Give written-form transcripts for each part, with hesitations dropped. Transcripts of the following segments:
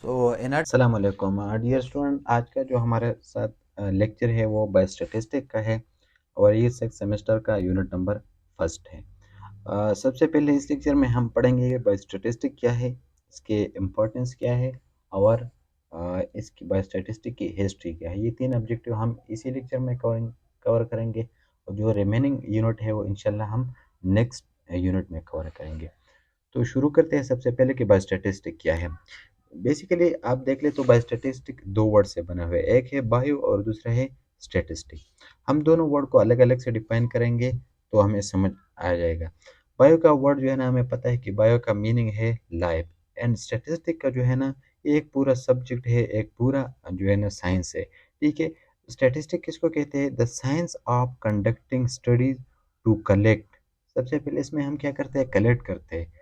अस्सलाम वालेकुम dear student. आज का जो हमारे साथ लेक्चर है वो बायोस्टैटिस्टिक का है और ये सिक्स सेमेस्टर का यूनिट नंबर फर्स्ट है। सबसे पहले इस लेक्चर में हम पढ़ेंगे कि बायोस्टैटिस्टिक क्या है, इसके इम्पोर्टेंस क्या है और इसकी बायोस्टैटिस्टिक की हिस्ट्री क्या है। ये तीन ऑब्जेक्टिव हम इसी लेक्चर में कवर करेंगे और जो रिमेनिंग यूनिट है वो इंशाल्लाह हम नेक्स्ट यूनिट में कवर करेंगे। तो शुरू करते हैं सबसे पहले कि बायोस्टैटिस्टिक क्या है। बेसिकली आप देख ले तो बायोस्टैटिस्टिक दो वर्ड से बना हुआ है, एक है बायो और दूसरा है स्टैटिस्टिक। हम दोनों वर्ड को अलग अलग से डिफाइन करेंगे तो हमें समझ आ जाएगा। बायो का वर्ड जो है ना, हमें पता है कि बायो का मीनिंग है लाइफ, एंड स्टैटिस्टिक का जो है ना, ये एक पूरा सब्जेक्ट है, एक पूरा जो है ना साइंस है। ठीक है। स्टैटिस्टिक किसको कहते हैं? The science of conducting studies to collect. सबसे पहले इसमें हम क्या करते हैं? कलेक्ट करते हैं।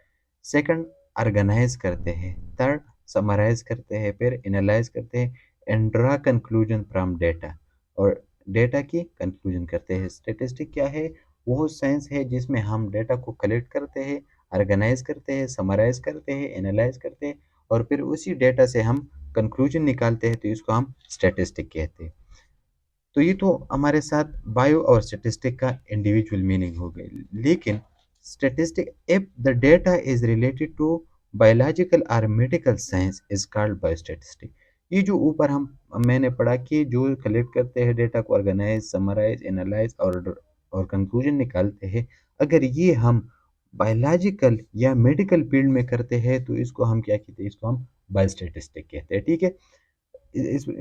सेकंड, ऑर्गेनाइज करते हैं। थर्ड, समराइज करते हैं। फिर एनालाइज करते हैं and draw conclusion from data, और डेटा की कंक्लूजन करते हैं। स्टेटिस्टिक क्या है? वो साइंस है जिसमें हम डेटा को कलेक्ट करते हैं, ऑर्गेनाइज करते हैं, समराइज करते हैं, एनालाइज करते हैं और फिर उसी डेटा से हम कंक्लूजन निकालते हैं, तो इसको हम स्टेटिस्टिक कहते हैं। तो ये तो हमारे साथ बायो और स्टैटिस्टिक का इंडिविजुअल मीनिंग हो गई। लेकिन statistic, if the data is related to biological और medical science, is called biostatistic. ये जो ऊपर हम मैंने पढ़ा कि जो कलेक्ट करते हैं डेटा को, ऑर्गेनाइज, समराइज, एनालाइज और कंक्लूजन निकालते हैं, अगर ये हम बायोलॉजिकल या मेडिकल फील्ड में करते हैं तो इसको हम क्या कहते हैं? इसको हम बायोस्टैटिस्टिक कहते हैं। ठीक है।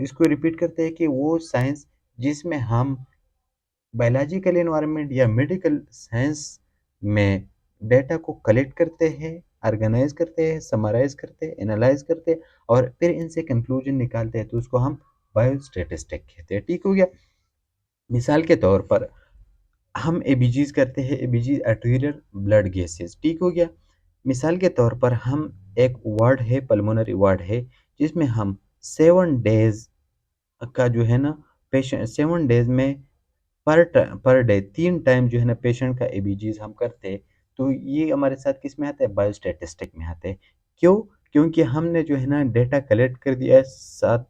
इसको रिपीट करते हैं कि वो साइंस जिसमें हम बायोलॉजिकल एनवायरनमेंट या मेडिकल साइंस में डेटा को कलेक्ट करते हैं, ऑर्गेनाइज करते हैं, समराइज करते हैं, एनालाइज करते हैं और फिर इनसे कंक्लूजन निकालते हैं, तो उसको हम बायोस्टैटिस्टिक कहते हैं। ठीक हो गया। मिसाल के तौर पर हम एबीजीज करते हैं, एबीजी आर्टेरियल ब्लड गैसेस। ठीक हो गया। मिसाल के तौर पर हम एक वार्ड है, पल्मोनरी वार्ड है, जिसमें हम 7 डेज का जो है ना, पेशेंट 7 डेज में पर डे 3 टाइम जो है ना पेशेंट का एबीजीज हम करते हैं, तो ये हमारे साथ किस में आता है? बायोस्टैटिस्टिक में आता है। क्यों? क्योंकि हमने जो है ना डेटा कलेक्ट कर दिया है 7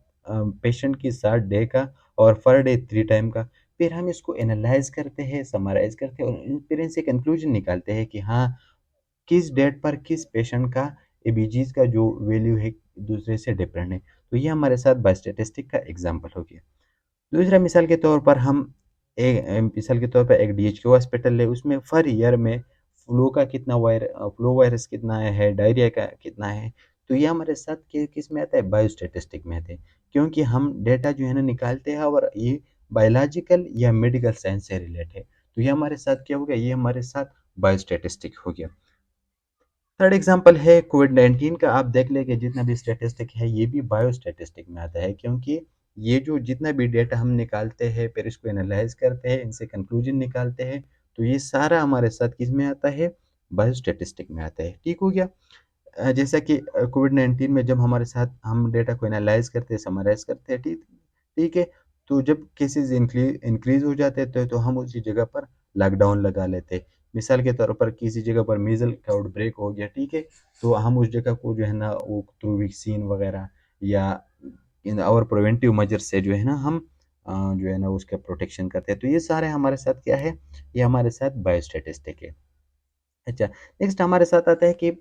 पेशेंट की 7 डे का और पर डे 3 टाइम का। फिर हम इसको एनालाइज करते हैं, समराइज करते हैं और फिर इनसे कंक्लूजन निकालते हैं कि हाँ, किस डेट पर किस पेशेंट का एबीजीज का जो वैल्यू है दूसरे से डिफरेंट है। तो ये हमारे साथ बायोस्टैटिस्टिक का एग्जाम्पल हो गया। दूसरा मिसाल के तौर पर हम मिसाल के तौर पर एक डीएचक्यू हॉस्पिटल है, उसमें हर ईयर में फ्लू वायरस कितना है, डायरिया का कितना है। तो ये हमारे साथ किस में आता है? बायोस्टैटिस्टिक में आते हैं, क्योंकि हम डेटा जो है ना निकालते हैं और ये बायोलॉजिकल या मेडिकल साइंस से रिलेटेड है। तो ये हमारे साथ क्या हो गया? ये हमारे साथ बायोस्टैटिस्टिक हो गया। थर्ड एग्जांपल है कोविड 19 का। आप देख ले कि जितना भी स्टैटिस्टिक है ये भी बायोस्टैटिस्टिक में आता है, क्योंकि ये जो जितना भी डेटा हम निकालते हैं, फिर इसको एनालाइज करते हैं, इनसे कंक्लूजन निकालते हैं, तो ये सारा हमारे साथ किस में आता है? बायोस्टैटिस्टिक में आता है। ठीक हो गया। जैसा कि कोविड 19 में जब हमारे साथ हम डेटा को एनालाइज करते हैं, समराइज करते हैं, ठीक ठीक है, तो जब केसेस इंक्रीज हो जाते हैं तो हम उसी जगह पर लॉकडाउन लगा लेते हैं। मिसाल के तौर पर किसी जगह पर मीजल का आउटब्रेक हो गया, ठीक है, तो हम उस जगह को जो है ना वो थ्रू वैक्सीन वगैरह या इन और प्रिवेंटिव मेजर से जो है ना हम जो है ना उसका प्रोटेक्शन करते हैं। तो ये सारे हमारे साथ क्या है? ये हमारे साथ बायोस्टैटिस्टिक है। अच्छा, नेक्स्ट हमारे साथ आता है कि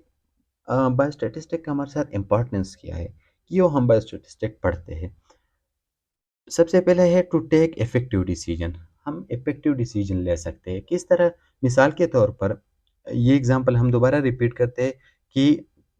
बायोस्टैटिस्टिक का हमारे साथ इम्पोर्टेंस क्या है, क्यों हम बायोस्टैटिस्टिक पढ़ते हैं। सबसे पहले है टू टेक इफेक्टिव डिसीजन। हम इफेक्टिव डिसीजन ले सकते हैं किस तरह? मिसाल के तौर पर ये एग्जांपल हम दोबारा रिपीट करते हैं कि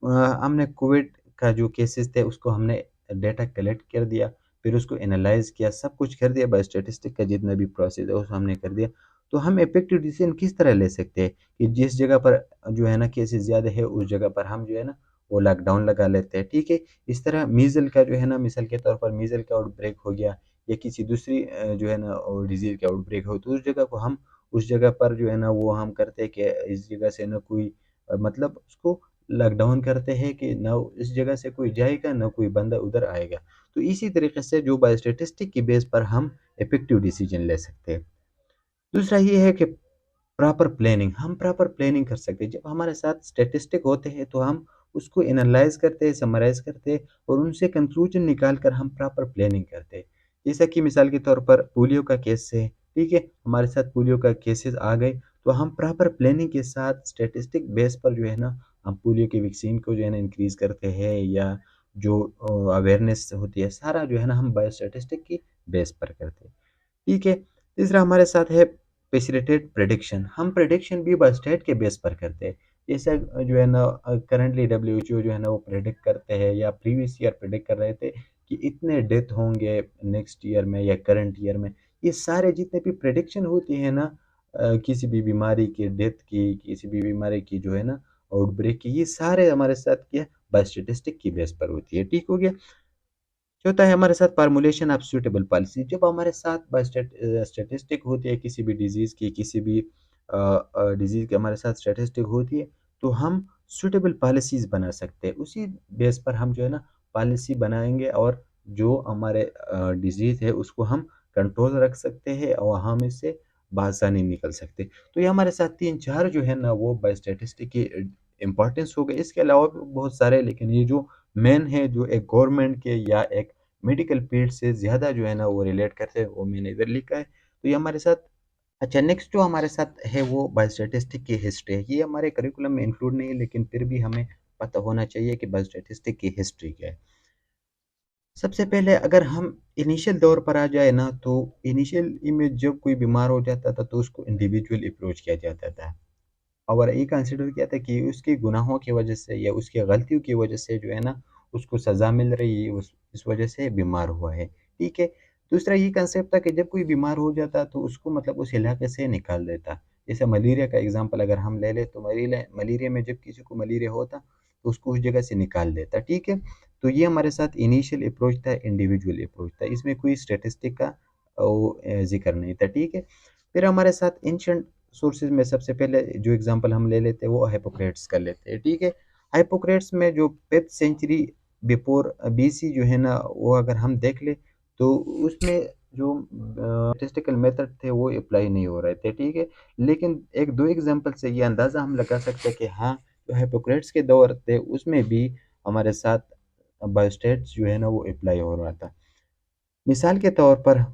अ, हमने कोविड का जो केसेस थे उसको हमने डेटा कलेक्ट कर दिया, फिर उसको एनालाइज किया, सब कुछ कर दिया, बायोस्टैटिस्टिक का जितना भी प्रोसेस है उसको हमने कर दिया। तो हम इफेक्टिव डिसीजन किस तरह ले सकते हैं कि जिस जगह पर जो है ना केसेस ज़्यादा है उस जगह पर हम जो है ना वो लॉकडाउन लगा लेते हैं। ठीक है। इस तरह मीजल का जो है ना, मिसाल के तौर पर मीजल का आउटब्रेक हो गया या किसी दूसरी जो है ना और डिजीज का आउटब्रेक हो, तो उस जगह को हम उस जगह पर जो है ना वो हम करते हैं कि इस जगह से ना कोई मतलब उसको लॉकडाउन करते हैं कि ना इस जगह से कोई जाएगा ना कोई बंदा उधर आएगा। तो इसी तरीके से जो बायोस्टैटिस्टिक की बेस पर हम इफेक्टिव डिसीजन ले सकते हैं। दूसरा ये है कि प्रॉपर प्लानिंग, हम प्रॉपर प्लानिंग कर सकते हैं। जब हमारे साथ स्टैटिस्टिक होते हैं तो हम उसको एनालाइज़ करते, समराइज़ करते और उनसे कंक्लूजन निकाल कर हम प्रॉपर प्लानिंग करते। जैसा कि मिसाल के तौर पर पोलियो का केस है, ठीक है? हमारे साथ पोलियो का केसेज़ आ गए, तो हम प्रॉपर प्लानिंग के साथ स्टैटिस्टिक बेस पर जो है ना, हम पोलियो की वैक्सीन को जो है ना इंक्रीज़ करते हैं या जो अवेयरनेस होती है, सारा जो है ना हम बायोस्टैटिस्टिक की बेस पर करते हैं। ठीक है। तीसरा हमारे साथ है फैसिलिटेट प्रेडिक्शन। हम प्रेडिक्शन भी बायोस्टैट के बेस पर करते हैं। जैसे जो है ना करंटली डब्ल्यूएचओ जो है ना वो प्रेडिक्ट करते हैं या प्रीवियस ईयर प्रेडिक्ट कर रहे थे कि इतने डेथ होंगे नेक्स्ट ईयर में या करंट ईयर में। ये सारे जितने भी प्रेडिक्शन होती है ना किसी भी बीमारी की डेथ की, किसी भी बीमारी की जो है ना आउटब्रेक की, ये सारे हमारे साथ क्या बायोस्टैटिस्टिक की बेस पर होती है। ठीक हो गया? चौथा है हमारे साथ फार्मूलेशन ऑफ सूटेबल पॉलिसी। जब हमारे साथ स्टैटिस्टिक होती है किसी भी डिजीज़ की, किसी भी डिजीज़ की हमारे साथ स्टैटिस्टिक होती है, तो हम सूटेबल पॉलिसीज़ बना सकते हैं। उसी बेस पर हम जो है ना पॉलिसी बनाएँगे और जो हमारे डिजीज़ है उसको हम कंट्रोल रख सकते हैं और हम इससे बआसानी निकल सकते हैं। तो ये हमारे साथ 3-4 जो है ना वो बायोस्टैटिस्टिक की इम्पोर्टेंस हो गई। इसके अलावा भी बहुत सारे हैं, लेकिन ये जो मेन है जो एक गवर्नमेंट के या एक मेडिकल फील्ड से ज़्यादा जो है ना वो रिलेट करते हैं, वो मैंने इधर लिखा है। तो ये हमारे साथ अच्छा नेक्स्ट जो हमारे साथ है वो बायोस्टैटिस्टिक की हिस्ट्री है। ये हमारे करिकुलम में इंक्लूड नहीं है, लेकिन फिर भी हमें पता होना चाहिए कि बायोस्टैटिस्टिक की हिस्ट्री क्या है। सबसे पहले अगर हम इनिशियल दौर पर आ जाए ना, तो इनिशियल में जब कोई बीमार हो जाता था तो उसको इंडिविजुअल अप्रोच किया जाता था। और ये कंसिडर किया था कि उसके गुनाहों की वजह से या उसकी गलतियों की वजह से जो है ना उसको सज़ा मिल रही है, उस इस वजह से बीमार हुआ है, ठीक है। दूसरा ये कंसेप्ट था कि जब कोई बीमार हो जाता तो उसको मतलब उस इलाके से निकाल देता। जैसे मलेरिया का एग्ज़ाम्पल अगर हम ले लें तो मलेरिया मलेरिया में जब किसी को मलेरिया होता तो उसको उस जगह से निकाल देता, ठीक है। तो ये हमारे साथ इनिशियल अप्रोच था, इंडिविजुअल अप्रोच था। इसमें कोई स्टैटिस्टिक का ज़िक्र नहीं था, ठीक है। फिर हमारे साथ एंशिएंट सोर्सेज़ में सबसे पहले जो एग्ज़ाम्पल हम ले लेते हैं वो हिप्पोक्रेट्स का लेते हैं, ठीक है। हिप्पोक्रेट्स में जो 5th सेंचुरी बिफोर बीसी जो है ना वो अगर हम देख लें तो उसमें जो स्टैटिस्टिकल मेथड थे वो अप्लाई नहीं हो रहे थे, ठीक है। लेकिन 1-2 एग्ज़ाम्पल से ये अंदाज़ा हम लगा सकते हैं कि हाँ, जो हिप्पोक्रेट्स के दौर थे उसमें भी हमारे साथ बायोस्टैट्स जो है ना वो अप्लाई हो रहा था। मिसाल के तौर पर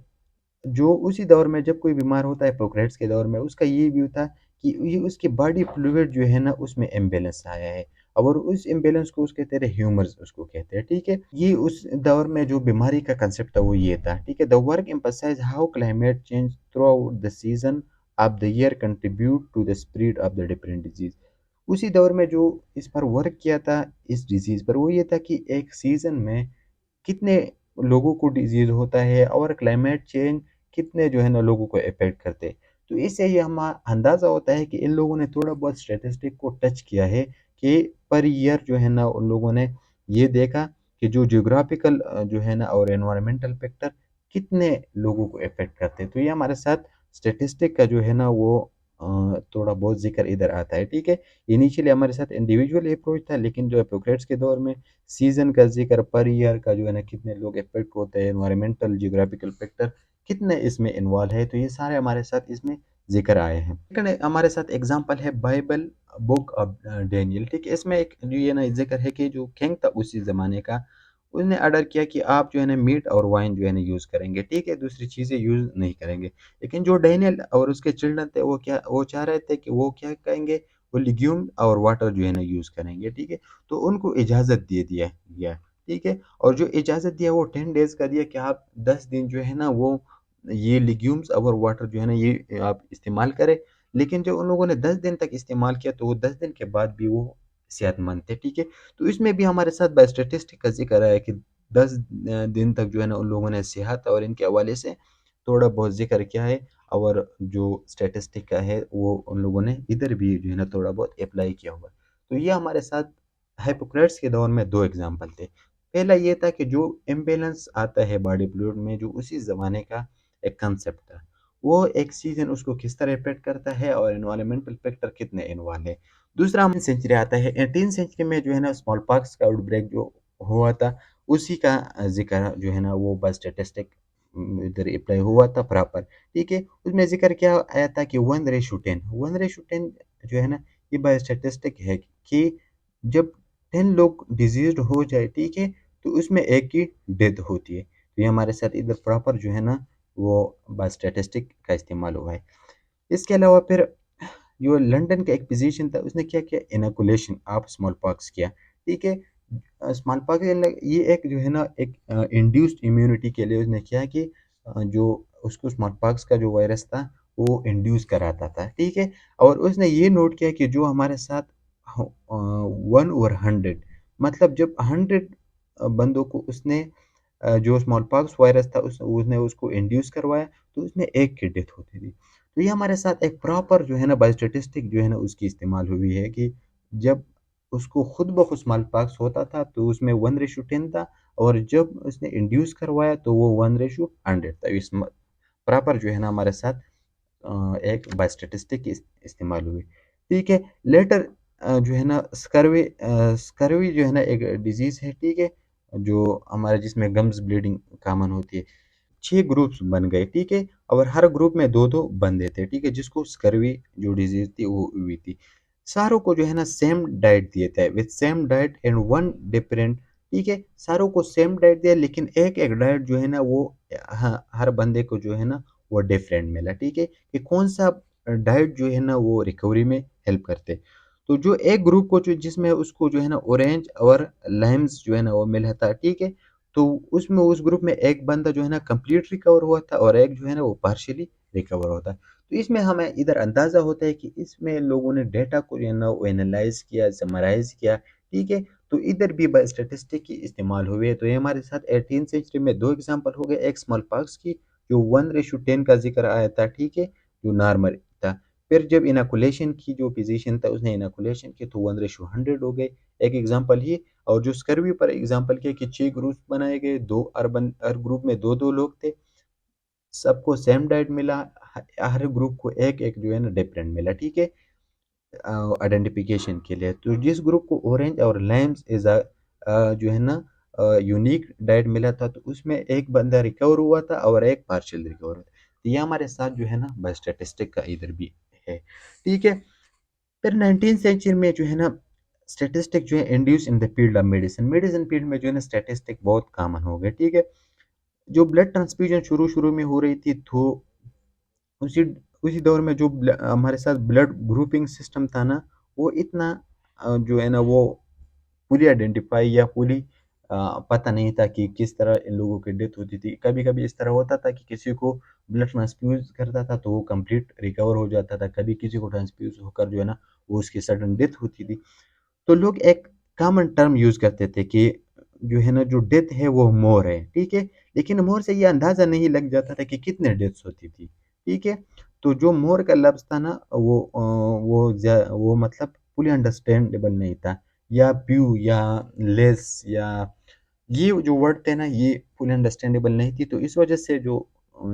जो उसी दौर में जब कोई बीमार होता है हिप्पोक्रेट्स के दौर में, उसका ये व्यू था कि ये उसकी बॉडी फ्लूइड जो है ना उसमें इम्बैलेंस आया है और उस इम्बैलेंस को उसके कहते हैं ह्यूमर्स उसको कहते हैं, ठीक है। ये उस दौर में जो बीमारी का कांसेप्ट था वो ये था, ठीक है। The work emphasize how climate change throughout the season of the year contribute to the spread of the different disease. उसी दौर में जो इस पर वर्क किया था इस डिजीज पर वो ये था कि एक सीजन में कितने लोगों को डिजीज़ होता है और क्लाइमेट चेंज कितने जो है ना लोगों को अफ़ेक्ट करते हैं। तो इससे ये हमा अंदाज़ा होता है कि इन लोगों ने थोड़ा बहुत स्टैटिस्टिक को टच किया है कि पर ईयर जो है ना उन लोगों ने ये देखा कि जो ज्योग्राफ़िकल जो है ना और एनवायरमेंटल फैक्टर कितने लोगों को अफ़ेक्ट करते हैं। तो ये हमारे साथ स्टैटिस्टिक का जो है ना वो थोड़ा बहुत ज़िक्र इधर आता है, ठीक है। इनिशियली हमारे साथ इंडिविजुअल अप्रोच था, लेकिन जो हिप्पोक्रेट्स के दौर में सीज़न का ज़िक्र, पर ईयर का जो है ना कितने लोग अफ़ेक्ट होते हैं, एनवायरमेंटल, ज्योग्राफिकल फैक्टर कितने इसमें इन्वॉल्व है, तो ये सारे हमारे साथ इसमें ज़िक्र आए हैं। सेकंड हमारे साथ एग्ज़ाम्पल है बाइबल बुक ऑफ डैनियल, ठीक है। इसमें एक जो ये ना ज़िक्र है कि जो किंग था उसी ज़माने का, उसने ऑर्डर किया कि आप जो है ना मीट और वाइन जो है ना यूज़ करेंगे, ठीक है, दूसरी चीज़ें यूज़ नहीं करेंगे। लेकिन जो डैनियल और उसके चिल्ड्रन थे वो चाह रहे थे कि वो क्या करेंगे, वो लेग्यूम और वाटर जो है ना यूज़ करेंगे, ठीक है। तो उनको इजाज़त दे दिया गया, ठीक है। और जो इजाज़त दिया वो 10 डेज़ का दिया कि आप 10 दिन जो है ना वो ये लेग्यूम्स और वाटर जो है ना ये आप इस्तेमाल करें। लेकिन जब उन लोगों ने 10 दिन तक इस्तेमाल किया तो वो 10 दिन के बाद भी वो सेहतमंद थे, ठीक है। तो इसमें भी हमारे साथ बायोस्टैटिस्टिक का ज़िक्र है कि 10 दिन तक जो है ना उन लोगों ने सेहत और इनके हवाले से थोड़ा बहुत ज़िक्र किया है और जो स्टैटिस्टिक का है वो उन लोगों ने इधर भी जो है ना थोड़ा बहुत अप्लाई किया हुआ है। तो ये हमारे साथ हिप्पोक्रेट्स के दौर में 2 एग्ज़ाम्पल थे। पहला ये था कि जो इम्बैलेंस आता है बॉडी फ्लूइड में जो उसी ज़माने का एक कांसेप्ट था। वो एक सीज़न उसको किस तरह इफ़ेक्ट करता है और एनवायरमेंटल फैक्टर कितने इन्वॉल्व है। दूसरा हम सेंचुरी आता है। 18th सेंचुरी में जो है ना स्मॉल पॉक्स का आउटब्रेक जो हुआ था, उसी का ज़िक्र जो है ना वो बस स्टैटिस्टिक इधर अप्लाई हुआ था प्रॉपर, ठीक है। उसमें ज़िक्र क्या आया था कि 1:10 1:10 जो है ना ये बायोस्टैटिस्टिक है कि जब 10 लोग डिजीज हो जाए, ठीक है, तो उसमें एक की डेथ होती है। तो ये हमारे साथ इधर प्रॉपर जो है ना वो बाय स्टैटिस्टिक का इस्तेमाल हुआ है। इसके अलावा फिर जो लंदन का एक फिजिशियन था उसने क्या किया, इनोकुलेशन ऑफ स्मॉल पॉक्स किया, ठीक है। स्मॉल पॉक्स ये एक जो है ना एक इंड्यूस्ड इम्यूनिटी के लिए उसने किया कि जो उसको स्मॉल पॉक्स का जो वायरस था वो इंड्यूस कराता था, ठीक है। और उसने ये नोट किया कि जो हमारे साथ 1/100, मतलब जब 100 बंदों को उसने जो स्मॉल पॉक्स वायरस था उसने उसको इंड्यूस करवाया, तो उसमें एक की डेथ होती थी। तो ये हमारे साथ एक प्रॉपर जो है ना बायोस्टैटिस्टिक जो है ना उसकी इस्तेमाल हुई है कि जब उसको खुद ब खुद स्मॉल पॉक्स होता था तो उसमें 1:10 था, और जब उसने इंड्यूस करवाया तो वो 1:100 था। इस प्रॉपर जो है ना हमारे साथ एक बायोस्टैटिस्टिक की इस्तेमाल हुई, ठीक है। लेटर जो है ना स्कर्वी जो है ना एक डिजीज है, ठीक है, जो हमारे जिसमें गम्स ब्लीडिंग कॉमन होती है। 6 ग्रुप्स बन गए, ठीक है, और हर ग्रुप में दो दो बंदे थे, ठीक है, जिसको स्कर्वी जो डिजीज थी वो हुई थी। सारों को जो है ना सेम डाइट दिए थे, with same diet and one different, ठीक है, सारों को सेम डाइट दिया, लेकिन एक एक डाइट जो है ना वो हर बंदे को जो है ना वो डिफरेंट मिला, ठीक है, कि कौन सा डाइट जो है ना वो रिकवरी में हेल्प करते। तो जो एक ग्रुप को जो जिसमें उसको जो है ना ऑरेंज और लाइम्स जो है ना वो मिला था, ठीक है, तो उसमें उस ग्रुप में एक बंदा जो है ना कंप्लीट रिकवर हुआ था और एक जो है ना वो पार्शियली रिकवर होता है। तो इसमें हमें इधर अंदाजा होता है कि इसमें लोगों ने डेटा को जो है ना वो एनालाइज किया, समराइज किया, ठीक है। तो इधर भी बाय स्टैटिस्टिक की इस्तेमाल हुई है। तो ये हमारे साथ 18th सेंचुरी में दो एग्जांपल हो गए, एक स्मॉल पॉक्स की जो 1:10 का जिक्र आया था, ठीक है, जो नॉर्मल था। फिर जब इनाकुलेशन की जो फिजिशियन था उसने इनाकुलेशन की तो 1:100 हो गए, एक एग्जांपल ही। और जो स्कर्वी पर एग्जांपल किया कि 6 ग्रुप बनाए गए, दो हर ग्रुप में दो दो लोग थे, सबको सेम डाइट मिला, हर ग्रुप को एक एक जो है ना डिफरेंट मिला, ठीक है, आइडेंटिफिकेशन के लिए। तो जिस ग्रुप को ऑरेंज और लाइम्स इज जो है ना यूनिक डाइट मिला था, तो उसमें एक बंदा रिकवर हुआ था और एक पार्शियल रिकवर हुआ था। तो ये हमारे साथ जो है ना बाय स्टैटिस्टिक का इधर भी है, ठीक है। फिर 19th सेंचुरी में जो है ना स्टैटिस्टिक जो है induce in the field of medicine, medicine field में जो है ना स्टैटिस्टिक बहुत कॉमन हो गए, ठीक है। जो ब्लड ट्रांसफ्यूजन शुरू शुरू में हो रही थी, तो उसी उसी दौर में जो हमारे साथ ब्लड ग्रुपिंग सिस्टम था ना, वो इतना जो है ना वो पूरी आइडेंटिफाई या पूरी पता नहीं था कि किस तरह इन लोगों की डेथ होती थी। कभी कभी इस तरह होता था कि किसी को ब्लड ट्रांसफ्यूज करता था तो वो कंप्लीट रिकवर हो जाता था, कभी किसी को ट्रांसफ्यूज होकर जो है ना वो उसकी सडन डेथ होती थी। तो लोग एक कॉमन टर्म यूज करते थे कि जो है ना जो डेथ है वो मोर है, ठीक है, लेकिन मोर से ये अंदाजा नहीं लग जाता था कि कितने डेथ्स होती थी, ठीक है। तो जो मोर का लफ्ज था ना वो मतलब फुली अंडरस्टैंडेबल नहीं था, या प्यू या लेस या ये जो वर्ड थे ना ये फुली अंडरस्टैंडेबल नहीं थी। तो इस वजह से जो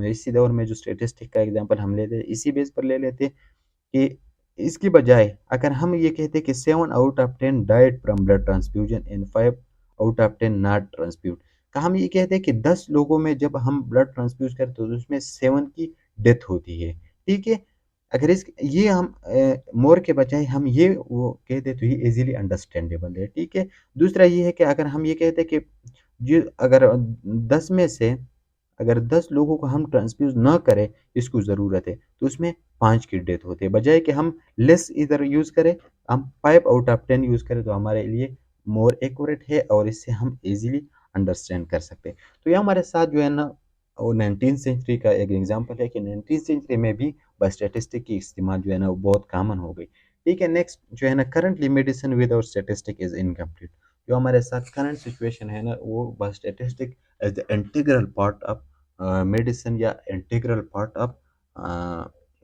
इसी दौर में जो स्टेटिस्टिक का एग्जांपल हम लेते इसी बेस पर ले लेते कि इसकी बजाय अगर हम ये कहते कि 7 out of 10 died from blood transfusion and 5 out of 10 not transfuse, का हम ये कहते हैं कि 10 लोगों में जब हम ब्लड ट्रांसफ्यूज करते तो उसमें 7 की डेथ होती है, ठीक है। अगर इस ये हम मोर के बजाय हम ये वो कहते तो ये इजीली अंडरस्टैंडेबल है, ठीक है। दूसरा ये है कि अगर हम ये कहते कि जो अगर 10 में से अगर 10 लोगों को हम ट्रांसफ्यूज ना करें, इसको ज़रूरत है, तो उसमें 5 की डेथ होती है, बजाय कि हम लेस इधर यूज़ करें, हम 5 आउट ऑफ 10 यूज़ करें, तो हमारे लिए मोर एक्यूरेट है और इससे हम इजीली अंडरस्टैंड कर सकते हैं। तो ये हमारे साथ जो है ना वो 19th सेंचुरी का एक एग्जांपल है कि 19th सेंचुरी में भी बस स्टैटिस्टिक की इस्तेमाल जो है ना वो बहुत कॉमन हो गई, ठीक है। नेक्स्ट जो है ना currently medicine without statistic is incomplete. जो हमारे साथ करंट सिचुएशन है ना वो बस statistic as the integral part of medicine या इंटीग्रल पार्ट ऑफ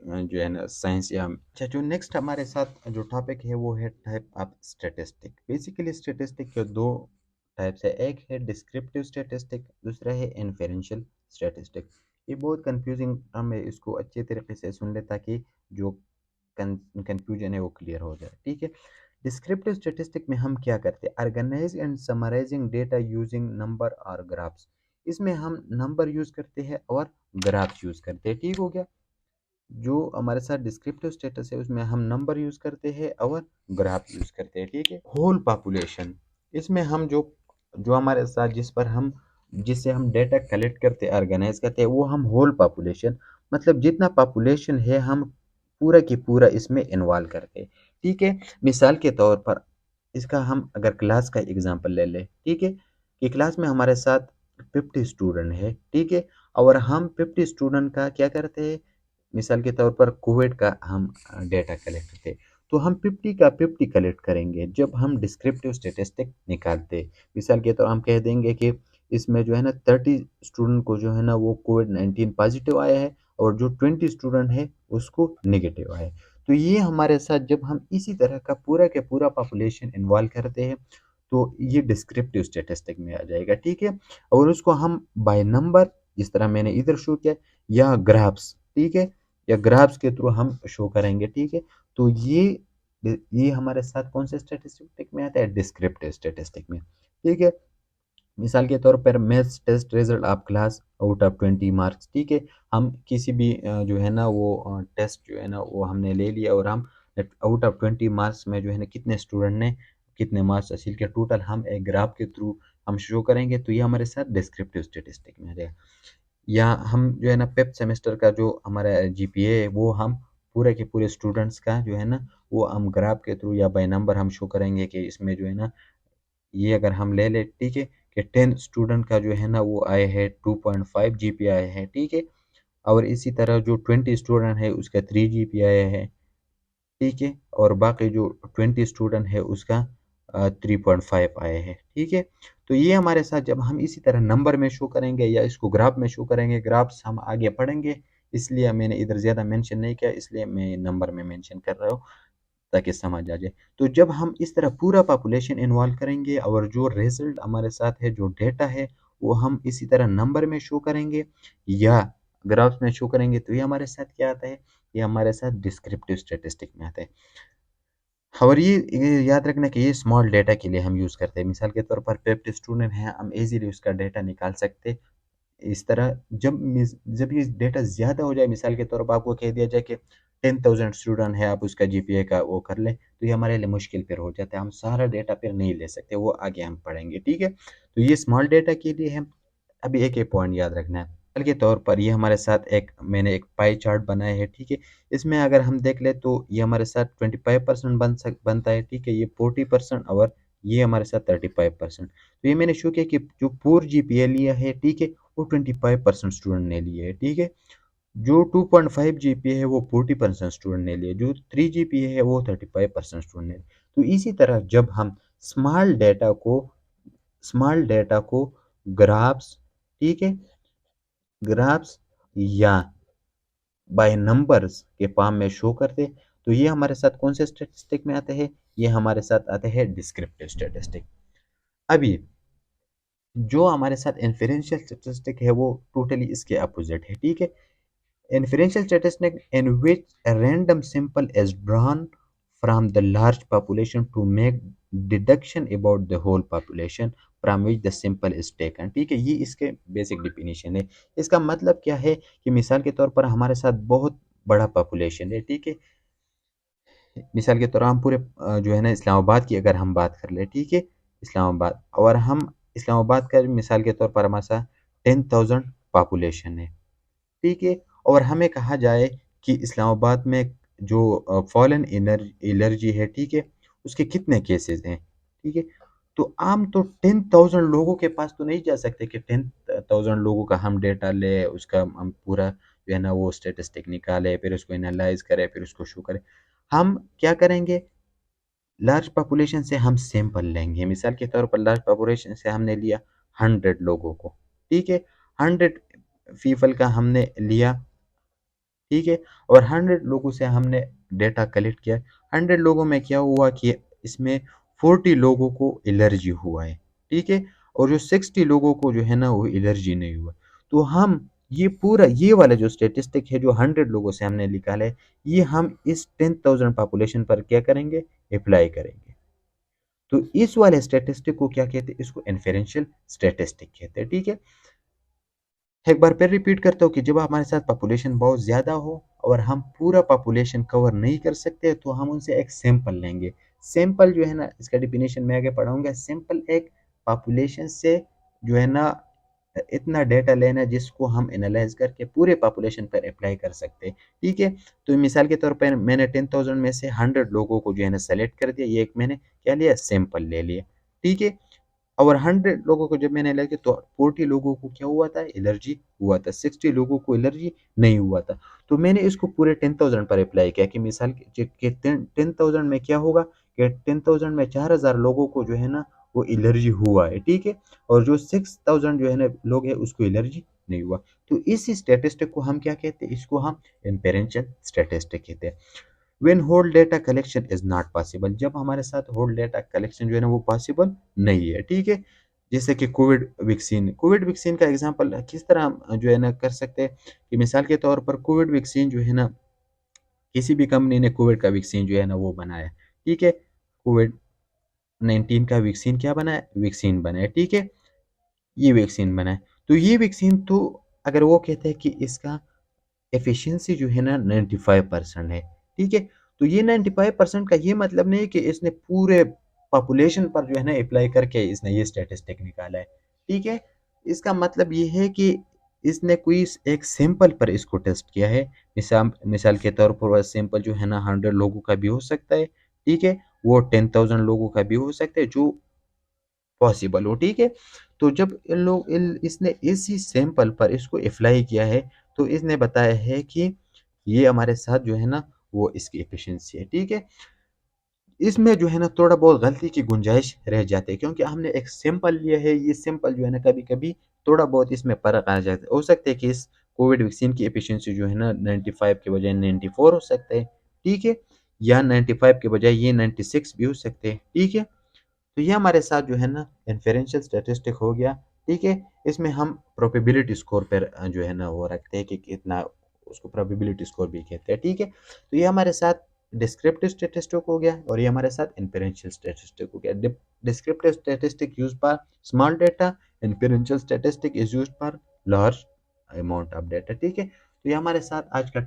जो है ना साइंस या अच्छा। जो नेक्स्ट हमारे साथ जो टॉपिक है वो है type of statistic. Basically statistic के दो टाइप्स है, एक है डिस्क्रिप्टिव स्टैटिस्टिक, दूसरा है इन्फेरेंशियल स्टैटिस्टिक। ये बहुत कंफ्यूजिंग टर्म है, इसको अच्छे तरीके से सुन ले ताकि जो कंफ्यूजन है वो क्लियर हो जाए, ठीक है। डिस्क्रिप्टिव स्टैटिस्टिक में हम क्या करते हैं, organize and summarizing data using number और ग्राफ्स। इसमें हम नंबर यूज करते हैं और ग्राफ यूज करते हैं, ठीक हो गया। जो हमारे साथ डिस्क्रिप्टिव स्टेटस है उसमें हम नंबर यूज करते हैं और ग्राफ यूज करते हैं, ठीक है। होल पॉपुलेशन इसमें हम जो जो हमारे साथ जिससे हम डेटा कलेक्ट करते ऑर्गेनाइज करते हैं वो हम होल पॉपुलेशन, मतलब जितना पॉपुलेशन है हम पूरा की पूरा इसमें इन्वॉल्व करते हैं। ठीक है, मिसाल के तौर पर इसका हम अगर क्लास का एग्जांपल ले लें, ठीक है, कि क्लास में हमारे साथ 50 स्टूडेंट है, ठीक है, और हम 50 स्टूडेंट का क्या करते हैं, मिसाल के तौर पर कोविड का हम डेटा कलेक्ट करते हैं, तो हम 50 का 50 कलेक्ट करेंगे जब हम डिस्क्रिप्टिव स्टेटिस्टिक निकालते हैं। मिसाल के तौर हम कह देंगे कि इसमें जो है ना 30 स्टूडेंट को जो है ना वो कोविड-19 पॉजिटिव आया है और जो 20 स्टूडेंट है उसको नेगेटिव आया है। तो ये हमारे साथ जब हम इसी तरह का पूरा के पूरा पॉपुलेशन इन्वॉल्व करते हैं तो ये डिस्क्रिप्टिव स्टेटिस्टिक में आ जाएगा, ठीक है, और उसको हम बाय नंबर जिस तरह मैंने इधर शो किया या ग्राफ्स, ठीक है, या ग्राफ्स के थ्रू हम शो करेंगे, ठीक है। तो ये हमारे साथ कौन से स्टैटिस्टिक में आता है, डिस्क्रिप्टिव स्टैटिस्टिक में, ठीक है। मिसाल के तौर पर maths test result of class out of 20 marks, ठीक है, हम किसी भी जो है ना वो टेस्ट जो है ना वो हमने ले लिया और हम आउट ऑफ 20 मार्क्स में जो है ना कितने स्टूडेंट ने कितने मार्क्स हासिल किया टोटल हम एक ग्राफ के थ्रू हम शो करेंगे, तो ये हमारे साथ डिस्क्रिप्टिव स्टेटिस्टिक में आ जाएगा। या हम जो है ना फिफ्थ सेमेस्टर का जो हमारा जीपीए है वो हम पूरे के पूरे स्टूडेंट्स का जो है ना वो हम ग्राफ के थ्रू या बाय नंबर हम शो करेंगे कि इसमें जो है ना ये अगर हम ले लें, ठीक है, कि 10 स्टूडेंट का जो है ना वो आए हैं 2.5 जीपीए आए हैं, ठीक है, और इसी तरह जो 20 स्टूडेंट है उसका 3 जीपीए आया है, ठीक है, और बाकी जो 20 स्टूडेंट है उसका 3.5 आए हैं, ठीक है। तो ये हमारे साथ जब हम इसी तरह नंबर में शो करेंगे या इसको ग्राफ में शो करेंगे, ग्राफ्स हम आगे पढ़ेंगे, इसलिए मैंने इधर ज़्यादा मेंशन नहीं किया, इसलिए मैं नंबर में मेंशन कर रहा हूँ ताकि समझ आ जाए। तो जब हम इस तरह पूरा पॉपुलेशन इन्वॉल्व करेंगे और जो रिजल्ट हमारे साथ है, जो डेटा है, वो हम इसी तरह नंबर में शो करेंगे या ग्राफ्स में शो करेंगे, तो ये हमारे साथ क्या आता है, ये हमारे साथ डिस्क्रिप्टिव स्टैटिस्टिक में आता है। और ये याद रखना कि ये स्मॉल डेटा के लिए हम यूज़ करते हैं। मिसाल के तौर पर 50 स्टूडेंट हैं, हम ईज़िली उसका डेटा निकाल सकते हैं। इस तरह जब ये डेटा ज़्यादा हो जाए, मिसाल के तौर पर आपको कह दिया जाए कि 10,000 स्टूडेंट है, आप उसका जीपीए का वो कर लें, तो ये हमारे लिए मुश्किल फिर हो जाता है, हम सारा डेटा फिर नहीं ले सकते, वो आगे हम पढ़ेंगे, ठीक है। तो ये स्मॉल डेटा के लिए है। अभी एक एक पॉइंट याद रखना है, मिसाल के तौर पर ये हमारे साथ मैंने एक पाई चार्ट बनाया है, ठीक है, इसमें अगर हम देख ले तो ये हमारे साथ 25% बनता है, ठीक है, ये 40% और ये हमारे साथ 35%। तो ये मैंने शो किया कि जो पूर जीपीए लिया है, ठीक है, वो 25% स्टूडेंट ने लिए है, ठीक है, जो 2.5 जीपीए है वो 40% स्टूडेंट ने लिए, जो 3 जीपीए है वो 35% स्टूडेंट ने। तो इसी तरह जब हम स्मॉल डेटा को स्मॉल डेटा को ग्राफ्स, ठीक है, ग्राफ्स या बाय नंबर्स के फॉर्म में शो करते, तो ये हमारे साथ कौन से स्टैटिस्टिक में आते हैं, ये हमारे साथ आते हैं डिस्क्रिप्टिव स्टैटिस्टिक। अभी जो हमारे साथ इन्फेरेंशियल स्टैटिस्टिक है वो टोटली इसके अपोजिट है, ठीक है। Inferential statistic in which a random sample is drawn from the large population to make deduction about the whole population from which the sample is taken, ठीक है, ये इसके बेसिक डिफिनीशन है। इसका मतलब क्या है कि मिसाल के तौर पर हमारे साथ बहुत बड़ा पॉपुलेशन है, ठीक है, मिसाल के तौर पर हम पूरे जो है ना इस्लामाबाद की अगर हम बात कर ले, ठीक है, इस्लामाबाद, और हम इस्लामाबाद का मिसाल के तौर पर हमारे साथ 10,000 पॉपुलेशन है, ठीक है, और हमें कहा जाए कि इस्लामाबाद में जो फॉलन एलर्जी है, ठीक है, उसके कितने केसेस हैं, ठीक है, तो आम तो 10,000 लोगों के पास तो नहीं जा सकते कि 10,000 लोगों का हम डेटा ले, उसका हम पूरा जो है ना वो स्टेटिस्टिक निकाले, फिर उसको एनालाइज करें, फिर उसको शो करें। हम क्या करेंगे, लार्ज पॉपुलेशन से हम सैंपल लेंगे, मिसाल के तौर पर लार्ज पॉपुलेशन से हमने लिया 100 लोगों को, ठीक है, 100 पीपल का हमने लिया, ठीक है, और 100 लोगों से हमने डेटा कलेक्ट किया। 100 लोगों में क्या हुआ कि इसमें 40 लोगों को एलर्जी हुआ है, ठीक है, और जो 60 लोगों को जो है ना वो एलर्जी नहीं हुआ। तो हम ये पूरा ये वाला जो स्टेटिस्टिक है जो 100 लोगों से हमने निकाला है, ये हम इस 10,000 पॉपुलेशन पर क्या करेंगे, अप्लाई करेंगे। तो इस वाले स्टेटिस्टिक को क्या कहते हैं, इसको इन्फेरेंशियल स्टेटिस्टिक कहते हैं, ठीक है। एक बार फिर रिपीट करता हूँ कि जब हमारे साथ पॉपुलेशन बहुत ज़्यादा हो और हम पूरा पॉपुलेशन कवर नहीं कर सकते तो हम उनसे एक सैंपल लेंगे। सैंपल जो है ना, इसका डेफिनेशन मैं आगे पढ़ाऊंगा। सैंपल एक पॉपुलेशन से जो है ना इतना डेटा लेना जिसको हम एनालाइज करके पूरे पॉपुलेशन पर अप्लाई कर सकते हैं। ठीक है, तो मिसाल के तौर पर मैंने 10,000 में से 100 लोगों को जो है ना सेलेक्ट कर दिया, ये एक मैंने क्या लिया, सैंपल ले लिया। ठीक है, और 100 लोगों को जब मैंने लिया तो 40 लोगों को क्या हुआ था, एलर्जी हुआ था, 60 लोगों को एलर्जी नहीं हुआ था। तो मैंने इसको पूरे 10,000 पर अप्लाई किया कि मिसाल के 10,000 में क्या होगा कि 10,000 में 4,000 लोगों को जो है ना वो एलर्जी हुआ है। ठीक है, और जो 6,000 जो है ना लोग हैं उसको एलर्जी नहीं हुआ। तो इस स्टेटिस्टिक को हम क्या कहते हैं, इसको हम इन्फेरेंशियल स्टेटिस्टिक कहते हैं। When whole data collection is not possible, जब हमारे साथ होल डेटा कलेक्शन जो है ना वो पॉसिबल नहीं है। ठीक है, जैसे कि कोविड वैक्सीन का एग्जांपल किस तरह हम जो है ना कर सकते हैं कि मिसाल के तौर पर कोविड वैक्सीन जो है ना, किसी भी कंपनी ने कोविड का वैक्सीन जो है ना वो बनाया। ठीक है, कोविड 19 का वैक्सीन क्या बनाया, वैक्सीन बनाया। ठीक है, ये वैक्सीन बनाया। तो ये वैक्सीन तो अगर वो कहते हैं कि इसका एफिशिएंसी जो है ना 95% है। ठीक है, तो ये 95% का ये मतलब नहीं है कि इसने पूरे पॉपुलेशन पर जो है ना अप्लाई करके इसने ये स्टैटिस्टिक निकाला है। ठीक है, इसका मतलब ये है कि इसने कोई एक सैंपल पर इसको टेस्ट किया है। मिसाल मिसाल के तौर पर वह सैंपल जो है ना 100 लोगों का भी हो सकता है। ठीक है, वो 10,000 लोगों का भी हो सकता है जो पॉसिबल हो। ठीक है, तो जब इसने इसी सैंपल पर इसको अप्लाई किया है तो इसने बताया है कि ये हमारे साथ जो है ना वो इसकी एफिशिएंसी है। ठीक है, इसमें जो है ना थोड़ा बहुत गलती की गुंजाइश रह जाती है क्योंकि हमने एक सैंपल लिया है। ये सैंपल जो है ना कभी कभी थोड़ा बहुत इसमें फर्क आ जाता है। हो सकता है कि इस कोविड वैक्सीन की एफिशिएंसी जो है ना 95 के बजाय 94 हो सकता है। ठीक है, या 95 के बजाय ये 96 भी हो सकते हैं। ठीक है, तो ये हमारे साथ जो है ना इन्फेरेंशियल स्टैटिस्टिक हो गया। ठीक है, इसमें हम प्रोबेबिलिटी स्कोर पर जो है ना वो रखते हैं कि कितना, उसको प्रोबेबिलिटी स्कोर भी कहते हैं। ठीक है, तो ये हमारे साथ डिस्क्रिप्टिव स्टैटिस्टिक हो गया और ये हमारे साथ इन्फेरेंशियल स्टैटिस्टिक हो गया। Descriptive statistic use for small data, inferential statistic is use for large amount of data. ठीक है, तो ये हमारे साथ आज का